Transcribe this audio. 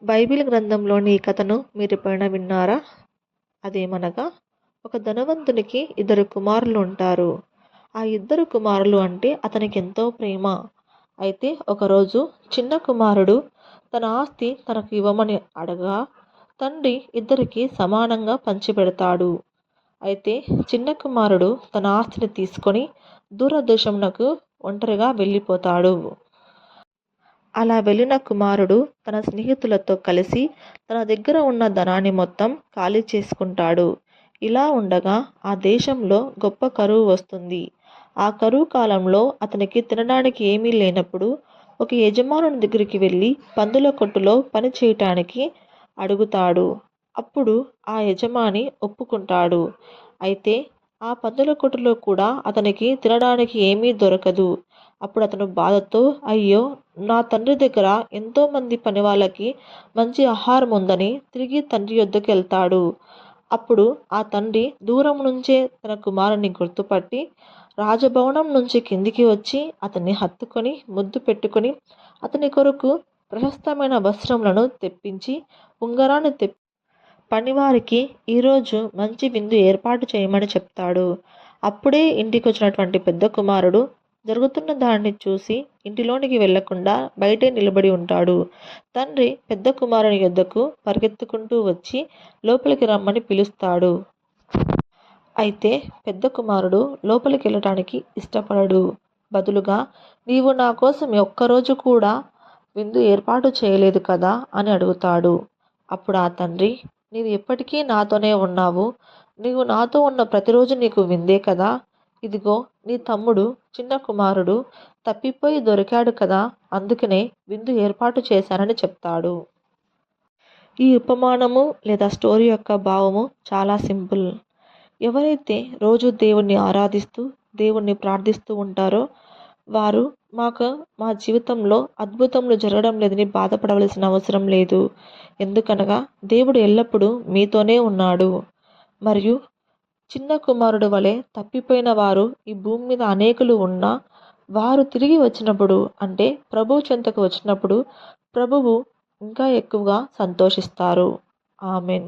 Bible గ్రంథంలోని ఈ కథను మీరెప్పుడైనా విన్నారా? అదేమనగా, ఒక ధనవంతునికి ఇద్దరు కుమారులు ఉంటారు. ఆ ఇద్దరు కుమారులు అంటే అతనికి ఎంతో ప్రేమ. అయితే ఒకరోజు చిన్న కుమారుడు తన ఆస్తి తనకు ఇవ్వమని అడగా తండ్రి ఇద్దరికి సమానంగా పంచిపెడతాడు. అయితే చిన్న కుమారుడు తన ఆస్తిని తీసుకొని దూరదేశమునకు ఒంటరిగా వెళ్ళిపోతాడు. అలా వెళ్ళిన కుమారుడు తన స్నేహితులతో కలిసి తన దగ్గర ఉన్న ధనాన్ని మొత్తం ఖాళీ చేసుకుంటాడు. ఇలా ఉండగా ఆ దేశంలో గొప్ప కరువు వస్తుంది. ఆ కరువు కాలంలో అతనికి తినడానికి ఏమీ లేనప్పుడు ఒక యజమానుని దగ్గరికి వెళ్ళి పందుల కొట్టులో పని చేయటానికి అడుగుతాడు. అప్పుడు ఆ యజమాని ఒప్పుకుంటాడు. అయితే ఆ పందుల కొట్టులో కూడా అతనికి తినడానికి ఏమీ దొరకదు. అప్పుడు అతను బాధతో, అయ్యో, నా తండ్రి దగ్గర ఎంతోమంది పని వాళ్ళకి మంచి ఆహారం ఉందని తిరిగి తండ్రి యొద్దకు వెళ్తాడు. అప్పుడు ఆ తండ్రి దూరం నుంచే తన కుమారుని గుర్తుపట్టి రాజభవనం నుంచి కిందికి వచ్చి అతన్ని హత్తుకొని ముద్దు పెట్టుకొని అతని కొరకు ప్రశస్తమైన వస్త్రములను తెప్పించి ఉంగరాన్ని పనివారికి ఈరోజు మంచి విందు ఏర్పాటు చేయమని చెప్తాడు. అప్పుడే ఇంటికి వచ్చినటువంటి పెద్ద కుమారుడు జరుగుతున్న దాన్ని చూసి ఇంటిలోనికి వెళ్లకుండా బయటే నిలబడి ఉంటాడు. తండ్రి పెద్ద కుమారుని యొద్దకు పరిగెత్తుకుంటూ వచ్చి లోపలికి రమ్మని పిలుస్తాడు. అయితే పెద్ద కుమారుడు లోపలికి వెళ్ళటానికి ఇష్టపడడు. బదులుగా, నీవు నా కోసం ఒక్కరోజు కూడా విందు ఏర్పాటు చేయలేదు కదా అని అడుగుతాడు. అప్పుడు ఆ తండ్రి, నీవు ఎప్పటికీ నాతోనే ఉన్నావు, నీవు నాతో ఉన్న ప్రతిరోజు నీకు విందే కదా. ఇదిగో నీ తమ్ముడు చిన్న కుమారుడు తప్పిపోయి దొరికాడు కదా, అందుకనే విందు ఏర్పాటు చేశానని చెప్తాడు. ఈ ఉపమానము లేదా స్టోరీ యొక్క భావము చాలా సింపుల్. ఎవరైతే రోజు దేవుణ్ణి ఆరాధిస్తూ దేవుణ్ణి ప్రార్థిస్తూ ఉంటారో వారు మా జీవితంలో అద్భుతములు జరగడం లేదని బాధపడవలసిన అవసరం లేదు. ఎందుకనగా దేవుడు ఎల్లప్పుడూ మీతోనే ఉన్నాడు. మరియు చిన్న కుమారుడు వలె తప్పిపోయిన వారు ఈ భూమి మీద అనేకులు ఉన్నా వారు తిరిగి వచ్చినప్పుడు, అంటే ప్రభువు చెంతకు వచ్చినప్పుడు ప్రభువు ఇంకా ఎక్కువగా సంతోషిస్తారు. ఆమెన్.